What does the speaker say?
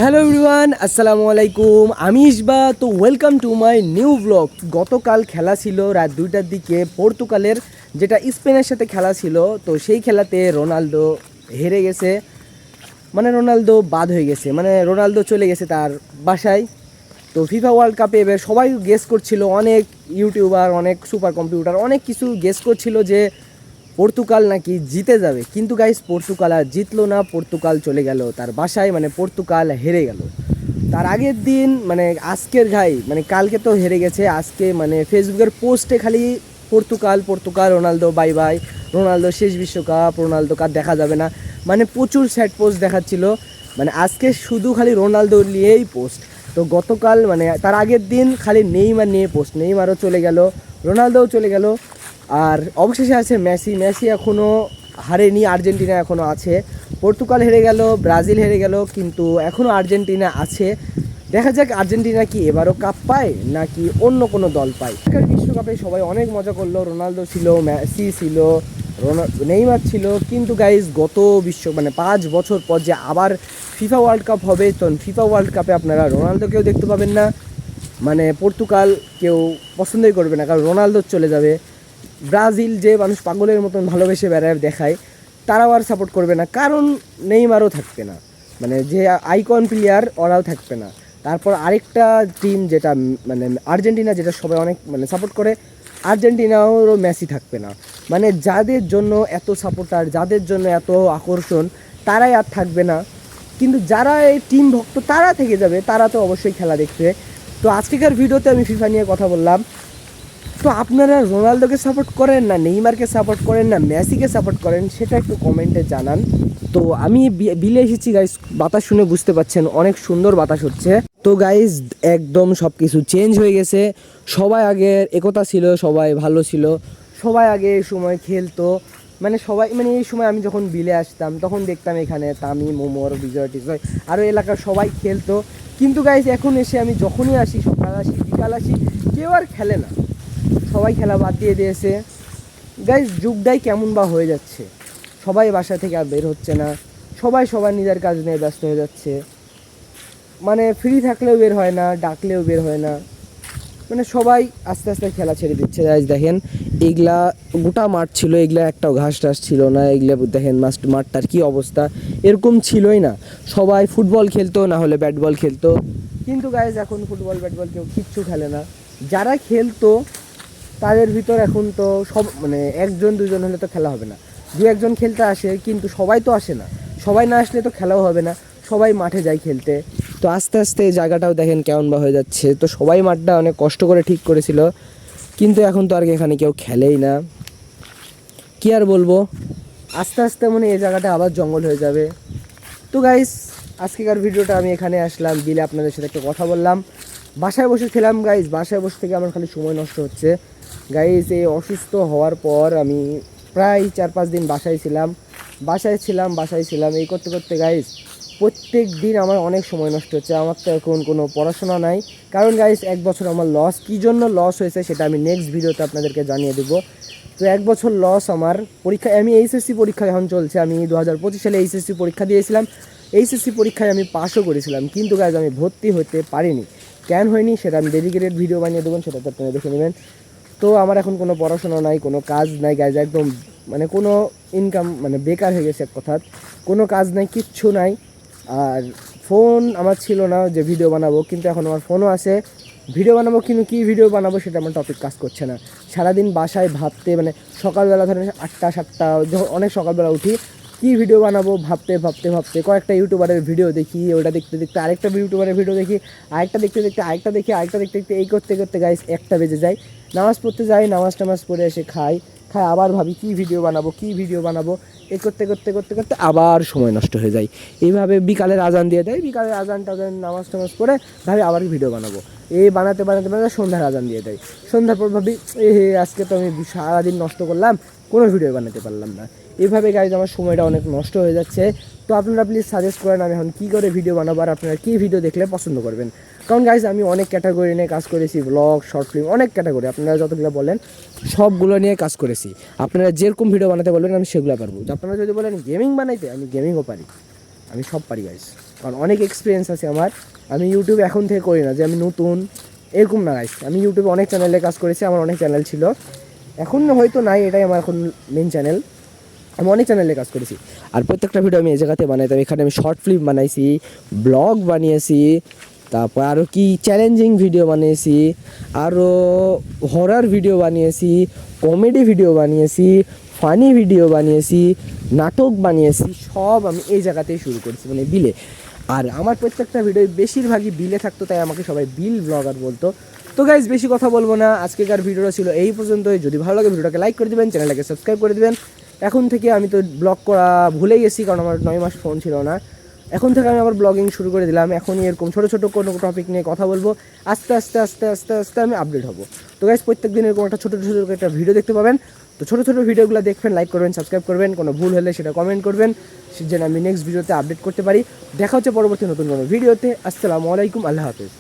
Hello everyone, আসসালামু আলাইকুম। আমি ইসবা। তো welcome to my new blog. গতকাল খেলা ছিল রাত 2টার দিকে পর্তুগালের, যেটা স্পেনের সাথে খেলা ছিল। তো সেই খেলাতে রোনালদো হেরে গেছে, মানে রোনালদো বাদ হয়ে গেছে, মানে রোনালদো চলে গেছে তার বাসায়। তো ফিফা ওয়ার্ল্ড কাপে এবার সবাই গেস করছিল, অনেক ইউটিউবার, অনেক সুপার কম্পিউটার, অনেক কিছু গেস করছিল যে পর্তুগাল নাকি জিতে যাবে। কিন্তু গাইস, পর্তুগাল আর জিতলো না, পর্তুগাল চলে গেল তার বাসায়, মানে পর্তুগাল হেরে গেল। তার আগের দিন মানে আজকের মানে কালকে তো হেরে গেছে, আজকে মানে ফেসবুকের পোস্টে খালি Portugal Portugal, Ronaldo bye bye, Ronaldo শেষ বিশ্বকাপ, রোনালদো কার দেখা যাবে না, মানে প্রচুর স্যাড পোস্ট দেখাচ্ছিল। মানে আজকে শুধু খালি রোনালদো নিয়েই পোস্ট। তো গতকাল মানে তার আগের দিন খালি নেইমার নিয়ে পোস্ট, নেইমারও চলে গেল, রোনালদোও চলে গেল, আর অবশেষে আছে মেসি। মেসি এখনও হারেনি, আর্জেন্টিনা এখনও আছে। পর্তুগাল হেরে গেল, ব্রাজিল হেরে গেল, কিন্তু এখনও আর্জেন্টিনা আছে। দেখা যাক আর্জেন্টিনা কি এবারও কাপ পায় নাকি অন্য কোনো দল পায়। বিশ্বকাপে সবাই অনেক মজা করলো, রোনালদো ছিল, মেসি ছিল, নেইমার ছিল। কিন্তু গাইজ গত মানে 5 বছর পর যে আবার ফিফা ওয়ার্ল্ড কাপ হবে, তখন ফিফা ওয়ার্ল্ড কাপে আপনারা রোনালদোকেও দেখতে পাবেন না, মানে পর্তুগাল কেউ পছন্দই করবে না, কারণ রোনালদো চলে যাবে। ব্রাজিল যে মানুষ পাগলের মতন ভালোবেসে বেড়ায় দেখায়, তারাও আর সাপোর্ট করবে না, কারণ নেইমারও থাকবে না, মানে যে আইকন প্লেয়ার ওরাও থাকবে না। তারপর আরেকটা টিম যেটা মানে আর্জেন্টিনা, যেটা সবাই অনেক মানে সাপোর্ট করে, আর্জেন্টিনারও মেসি থাকবে না। মানে যাদের জন্য এত সাপোর্টার, যাদের জন্য এত আকর্ষণ, তারাই আর থাকবে না। কিন্তু যারা এই টিম ভক্ত তারা থেকে যাবে, তারা তো অবশ্যই খেলা দেখবে। তো আজকেকার ভিডিওতে আমি ফিফা নিয়ে কথা বললাম। তো আপনারা রোনালদোকে সাপোর্ট করেন না নেইমারকে সাপোর্ট করেন না মেসিকে সাপোর্ট করেন, সেটা একটু কমেন্টে জানান। তো আমি বিলে এসেছি গাইস, বাতাস শুনে বুঝতে পারছেন অনেক সুন্দর বাতাস হচ্ছে। তো গাইস একদম সব কিছু চেঞ্জ হয়ে গেছে। সবাই আগের একতা ছিল, সবাই ভালো ছিল, সবাই আগে এই সময় খেলতো, মানে সবাই, মানে এই সময় আমি যখন বিলে আসতাম তখন দেখতাম এখানে তামিম, ওমর, বিজয় টিজয়, আরও এলাকার সবাই খেলতো। কিন্তু গাইস এখন এসে আমি যখনই আসি, সকাল আসি বিকাল আসি, কেউ আর খেলে না, সবাই খেলা বাদ দিয়ে দিয়েছে। গাইজ যুগটাই কেমন বা হয়ে যাচ্ছে, সবাই বাসা থেকে আর বের হচ্ছে না, সবাই সবার নিজের কাজ নিয়ে ব্যস্ত হয়ে যাচ্ছে, মানে ফ্রি থাকলেও বের হয় না, ডাকলেও বের হয় না, মানে সবাই আস্তে আস্তে খেলা ছেড়ে দিচ্ছে। গাইজ দেখেন, এগুলা গোটা মাঠ ছিল, এগুলা একটাও ঘাস টাস ছিল না, এগুলা দেখেন মাঠটার কী অবস্থা, এরকম ছিলই না। সবাই ফুটবল খেলতো, না হলে ব্যাট বল খেলতো। কিন্তু গাইজ এখন ফুটবল ব্যাট বল কেউ কিচ্ছু খেলে না। যারা খেলতো তাদের ভিতর এখন তো সব মানে 1-2 জন হলে তো খেলা হবে না, 2-1 জন খেলতে আসে, কিন্তু সবাই তো আসে না, সবাই না আসলে তো খেলাও হবে না, সবাই মাঠে যায় খেলতে। তো আস্তে আস্তে এই জায়গাটাও দেখেন কেমন বা হয়ে যাচ্ছে। তো সবাই মাঠটা অনেক কষ্ট করে ঠিক করেছিল, কিন্তু এখন তো আর এখানে কেউ খেলেই না, কি আর বলবো। আস্তে আস্তে মানে এই জায়গাটা আবার জঙ্গল হয়ে যাবে। তো গাইস, আজকেকার ভিডিওটা আমি এখানে আসলাম, দিলে আপনাদের সাথে একটা কথা বললাম, বাসায় বসে খেলাম। গাইস বাসায় বসে থেকে আমার খালি সময় নষ্ট হচ্ছে। গাইস এই অসুস্থ হওয়ার পর আমি প্রায় 4-5 দিন বাসায় ছিলাম, এই করতে করতে গাইস প্রত্যেক দিন আমার অনেক সময় নষ্ট হচ্ছে। আমার তো এখন কোনো পড়াশোনা নাই, কারণ গাইস 1 বছর আমার লস। কী জন্য লস হয়েছে সেটা আমি নেক্সট ভিডিওতে আপনাদেরকে জানিয়ে দেবো। তো 1 বছর লস আমার পরীক্ষা, আমি এইচএসসি পরীক্ষা এখন চলছে, আমি 2025 সালে এইচএসসি পরীক্ষা দিয়েছিলাম। এইচএসসি পরীক্ষায় আমি পাসও করেছিলাম, কিন্তু গাইজ আমি ভর্তি হতে পারিনি। কেন হয়নি সেটা আমি ডেডিকেটেড ভিডিও বানিয়ে দেবেন, সেটা তো আপনারা দেখে নেবেন। তো আমার এখন কোনো পড়াশোনা নাই, কোনো কাজ নাই গাইজ, একদম মানে কোনো ইনকাম, মানে বেকার হয়ে গেছে এক কথাত, কোনো কাজ নাই, কিচ্ছু নাই। আর ফোন আমার ছিল না যে ভিডিও বানাবো, কিন্তু এখন আমার ফোনও আছে, ভিডিও বানাবো, কিন্তু কী ভিডিও বানাবো সেটা আমার টপিক কাজ করছে না। সারাদিন বাসায় ভাবতে, মানে সকালবেলা ধরেন 8টা-7টা, যখন অনেক সকালবেলা উঠি, কী ভিডিও বানাবো ভাবতে ভাবতে ভাবতে কয়েকটা ইউটিউবারের ভিডিও দেখি, ওটা দেখতে দেখতে আরেকটা ইউটিউবারের ভিডিও দেখি, আরেকটা দেখতে দেখতে আরেকটা দেখি, আরেকটা দেখতে দেখতে এই করতে করতে গাইস 1টা বেজে যায়। নামাজ পড়তে যাই, নামাজ টামাজ পড়ে এসে খাই আবার ভাবি কী ভিডিও বানাবো, এই করতে করতে করতে করতে আবার সময় নষ্ট হয়ে যায়। এইভাবে বিকালের আজান দিয়ে দেয়, বিকালের আজান টাজান নামাজ টামাজ পড়ে ভাবি আবার ভিডিও বানাবো, এই বানাতে বানাতে বানাতে সন্ধ্যার আজান দিয়ে দেয়। সন্ধ্যার পর ভাবি আজকে তো আমি সারাদিন নষ্ট করলাম, কোনো ভিডিও বানাতে পারলাম না। এইভাবে গাইজ আমার সময়টা অনেক নষ্ট হয়ে যাচ্ছে। তো আপনারা প্লিজ সাজেস্ট করেন আমি এখন কী করে ভিডিও বানাবো, আর আপনারা কী ভিডিও দেখলে পছন্দ করবেন। কারণ গাইজ আমি অনেক ক্যাটাগরি নিয়ে কাজ করেছি, ব্লগ, শর্ট ফিল্ম, অনেক ক্যাটাগরি, আপনারা যতগুলো বলেন সবগুলো নিয়ে কাজ করেছি। আপনারা যেরকম ভিডিও বানাতে বলবেন আমি সেগুলো পারবো। আপনারা যদি বলেন গেমিং বানাইতে, আমি গেমিংও পারি, আমি সব পারি গাইজ। কারণ অনেক এক্সপিরিয়েন্স আছে আমার। আমি ইউটিউব এখন থেকে করি না যে আমি নতুন, এরকম না গাইস। আমি ইউটিউবে অনেক চ্যানেলে কাজ করেছি, আমার অনেক চ্যানেল ছিল, এখন হয়তো নাই, এটাই আমার এখন মেন চ্যানেল। আমি অনেক চ্যানেলে কাজ করেছি, আর প্রত্যেকটা ভিডিও আমি এই জায়গাতে বানাইতাম। এখানে আমি শর্ট ফিল্ম বানাইছি, ব্লগ বানিয়েছি, তারপর আরও কি চ্যালেঞ্জিং ভিডিও বানিয়েছি, আরও হরার ভিডিও বানিয়েছি, কমেডি ভিডিও বানিয়েছি, ফানি ভিডিও বানিয়েছি, নাটক বানিয়েছি, সব আমি এই জায়গাতেই শুরু করেছি, মানে বিলে। আর আমার প্রত্যেকটা ভিডিও বেশিরভাগই বিলে থাকতো, তাই আমাকে সবাই বিল ব্লগার বলতো। তো গাইজ বেশি কথা বলবো না, আজকেকার ভিডিওটা ছিল এই পর্যন্তই। যদি ভালো লাগে ভিডিওটাকে লাইক করে দেবেন, চ্যানেলটাকে সাবস্ক্রাইব করে দেবেন। এখন থেকে আমি তো ব্লগ করা ভুলে গেছি, কারণ আমার 9 মাস ফোন ছিল না। এখন থেকে আমি আবার ব্লগিং শুরু করে দিলাম। এখনই এরকম ছোটো ছোটো কোনো টপিক নিয়ে কথা বলবো, আস্তে আস্তে আস্তে আস্তে আস্তে আমি আপডেট হবো। তো গাইজ প্রত্যেক দিন এরকম একটা ছোটো ছোটো একটা ভিডিও দেখতে পাবেন। তো ছোটো ছোটো ভিডিওগুলো দেখবেন, লাইক করবেন, সাবস্ক্রাইব করবেন, কোনো ভুল হলে সেটা কমেন্ট করবেন, যেন আমি নেক্সট ভিডিওতে আপডেট করতে পারি। দেখা হচ্ছে পরবর্তী নতুন কোনো ভিডিওতে। আসসালামু আলাইকুম, আল্লাহ হাফেজ।